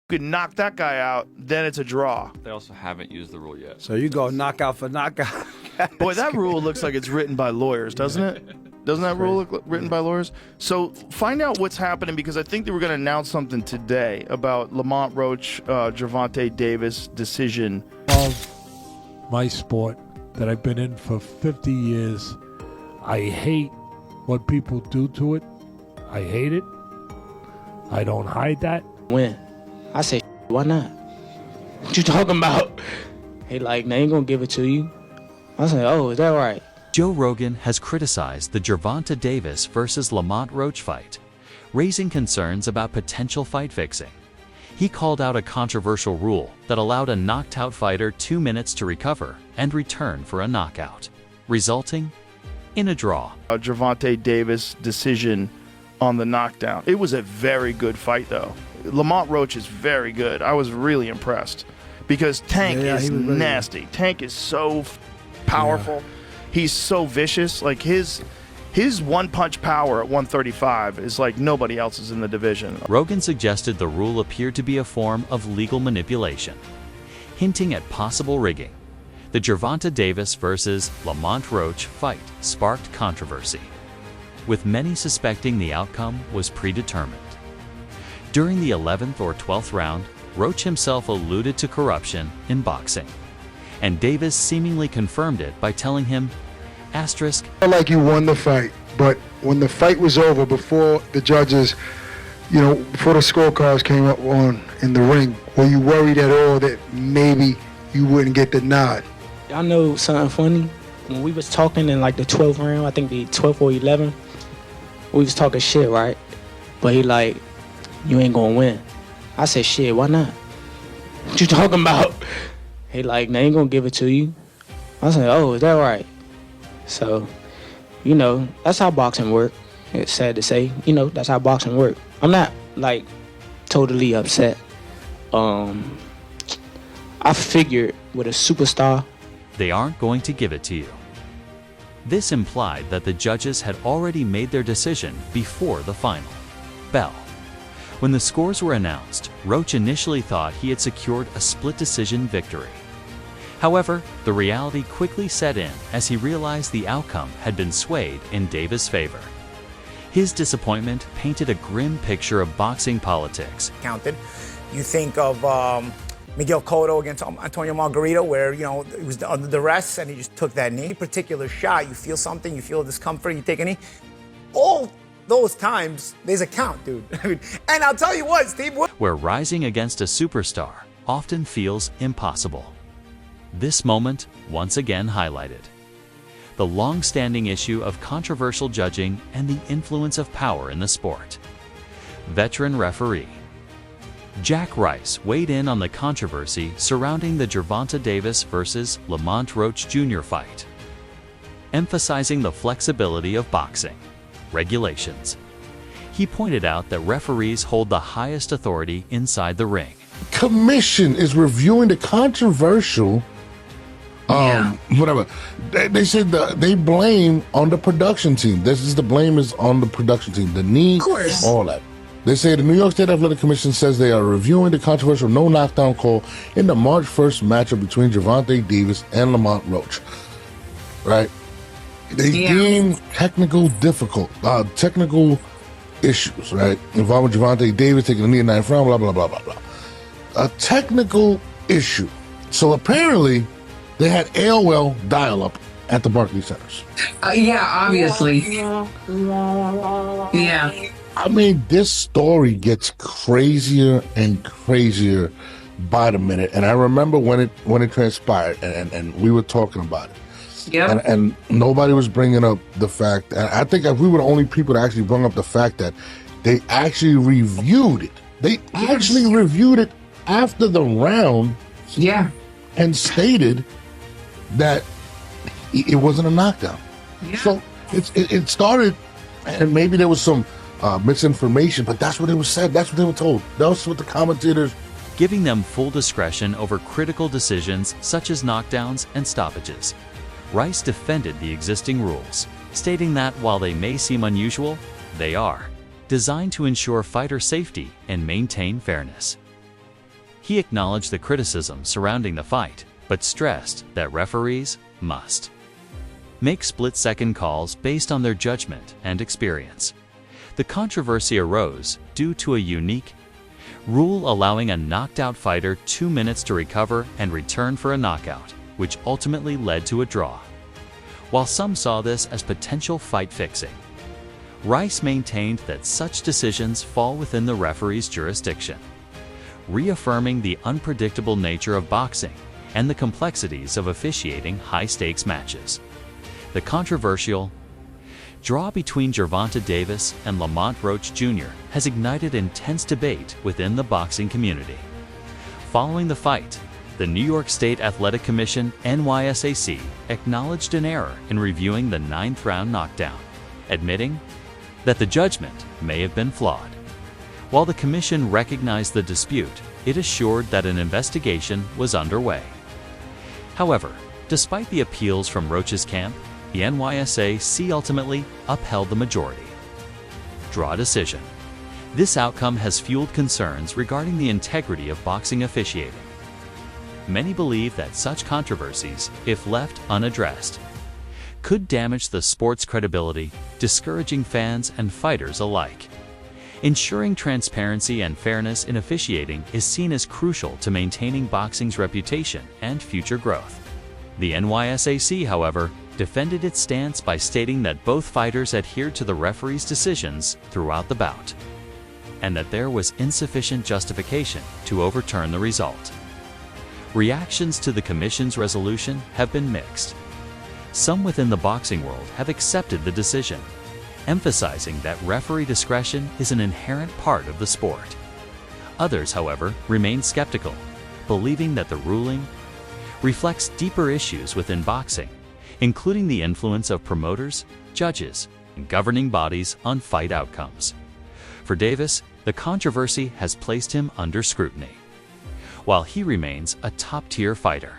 could knock that guy out, then it's a draw. They also haven't used the rule yet. So you go knockout for knockout. Boy, that rule looks like it's written by lawyers, doesn't it? Doesn't that rule look written by lawyers? So find out what's happening, because I think they were going to announce something today about Lamont Roach, Gervonta Davis decision. Of my sport that I've been in for 50 years, I hate what people do to it. I hate it. I don't hide that. When? I say, why not? What you talking about? He like, they ain't gonna give it to you. I say, oh, is that right? Joe Rogan has criticized the Gervonta Davis versus Lamont Roach fight, raising concerns about potential fight fixing. He called out a controversial rule that allowed a knocked-out fighter 2 minutes to recover and return for a knockout, resulting in a draw. Gervonta Davis decision on the knockdown. It was a very good fight, though. Lamont Roach is very good. I was really impressed because Tank is nasty. Tank is so powerful. Yeah. He's so vicious. Like his one-punch power at 135 is like nobody else's in the division. Rogan suggested the rule appeared to be a form of legal manipulation, hinting at possible rigging. The Gervonta Davis versus Lamont Roach fight sparked controversy, with many suspecting the outcome was predetermined. During the 11th or 12th round, Roach himself alluded to corruption in boxing, and Davis seemingly confirmed it by telling him, asterisk, like you won the fight, but when the fight was over, before the judges, before the scorecards came up in the ring, were you worried at all that maybe you wouldn't get the nod? Y'all know something funny? When we was talking in like the 12th round, I think the 12th or 11th, we was talking shit, right? But he like, you ain't gonna win. I said, shit, why not? What you talking about? He like, they ain't gonna give it to you. I said, oh, is that right? So, that's how boxing work. It's sad to say, that's how boxing work. I'm not like totally upset. I figured with a superstar, they aren't going to give it to you. This implied that the judges had already made their decision before the final bell. When the scores were announced, Roach initially thought he had secured a split decision victory. However, the reality quickly set in as he realized the outcome had been swayed in Davis' favor. His disappointment painted a grim picture of boxing politics. Counted. You think of Miguel Cotto against Antonio Margarito, where, it was under duress and he just took that knee. Particular shot, you feel something, you feel discomfort, you take a knee. All those times, there's a count, dude. And I'll tell you what, Steve. Where rising against a superstar often feels impossible. This moment once again highlighted the long-standing issue of controversial judging and the influence of power in the sport. Veteran referee Jack Rice weighed in on the controversy surrounding the Gervonta Davis versus Lamont Roach Jr. fight, emphasizing the flexibility of boxing regulations. He pointed out that referees hold the highest authority inside the ring. Commission is reviewing the controversial whatever. They said they blame on the production team. The blame is on the production team. The knee, all that. They say the New York State Athletic Commission says they are reviewing the controversial no knockdown call in the March 1st matchup between Gervonta Davis and Lamont Roach. Right? They deem technical issues, right? Involving Gervonta Davis taking a knee in the 9th round, blah, blah, blah, blah, blah. A technical issue. So apparently, they had AOL dial-up at the Barclays Centers. Yeah, obviously. Yeah. I mean, this story gets crazier and crazier by the minute. And I remember when it transpired, and we were talking about it. Yep. And nobody was bringing up the fact, and I think we were the only people that actually brought up the fact that they actually reviewed it. They actually reviewed it after the round. Yeah. And stated that it wasn't a knockdown. Yeah. So it started, and maybe there was some misinformation, but that's what it was said. That's what they were told. That's what the commentators. Giving them full discretion over critical decisions such as knockdowns and stoppages. Rice defended the existing rules, stating that while they may seem unusual, they are designed to ensure fighter safety and maintain fairness. He acknowledged the criticism surrounding the fight, but stressed that referees must make split-second calls based on their judgment and experience. The controversy arose due to a unique rule allowing a knocked-out fighter 2 minutes to recover and return for a knockout, which ultimately led to a draw. While some saw this as potential fight fixing, Rice maintained that such decisions fall within the referee's jurisdiction, reaffirming the unpredictable nature of boxing and the complexities of officiating high-stakes matches. The controversial draw between Gervonta Davis and Lamont Roach Jr. has ignited intense debate within the boxing community. Following the fight, the New York State Athletic Commission (NYSAC) acknowledged an error in reviewing the 9th-round knockdown, admitting that the judgment may have been flawed. While the commission recognized the dispute, it assured that an investigation was underway. However, despite the appeals from Roach's camp, the NYSAC ultimately upheld the majority draw decision. This outcome has fueled concerns regarding the integrity of boxing officiating. Many believe that such controversies, if left unaddressed, could damage the sport's credibility, discouraging fans and fighters alike. Ensuring transparency and fairness in officiating is seen as crucial to maintaining boxing's reputation and future growth. The NYSAC, however, defended its stance by stating that both fighters adhered to the referee's decisions throughout the bout, and that there was insufficient justification to overturn the result. Reactions to the commission's resolution have been mixed. Some within the boxing world have accepted the decision, emphasizing that referee discretion is an inherent part of the sport. Others, however, remain skeptical, believing that the ruling reflects deeper issues within boxing, including the influence of promoters, judges, and governing bodies on fight outcomes. For Davis, the controversy has placed him under scrutiny. While he remains a top-tier fighter,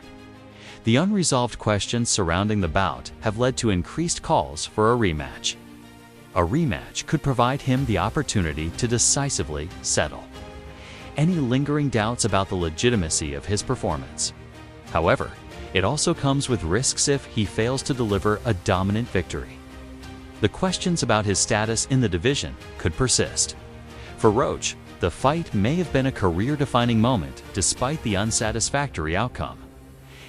the unresolved questions surrounding the bout have led to increased calls for a rematch. A rematch could provide him the opportunity to decisively settle any lingering doubts about the legitimacy of his performance. However, it also comes with risks if he fails to deliver a dominant victory. The questions about his status in the division could persist. For Roach, the fight may have been a career-defining moment despite the unsatisfactory outcome.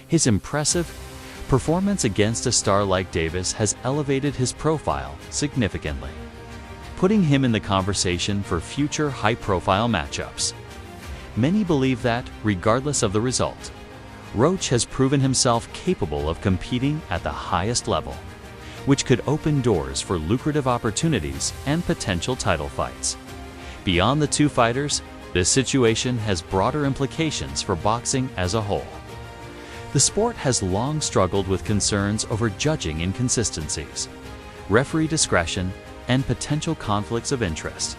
His impressive performance against a star like Davis has elevated his profile significantly, putting him in the conversation for future high-profile matchups. Many believe that, regardless of the result, Roach has proven himself capable of competing at the highest level, which could open doors for lucrative opportunities and potential title fights. Beyond the two fighters, this situation has broader implications for boxing as a whole. The sport has long struggled with concerns over judging inconsistencies, referee discretion, and potential conflicts of interest.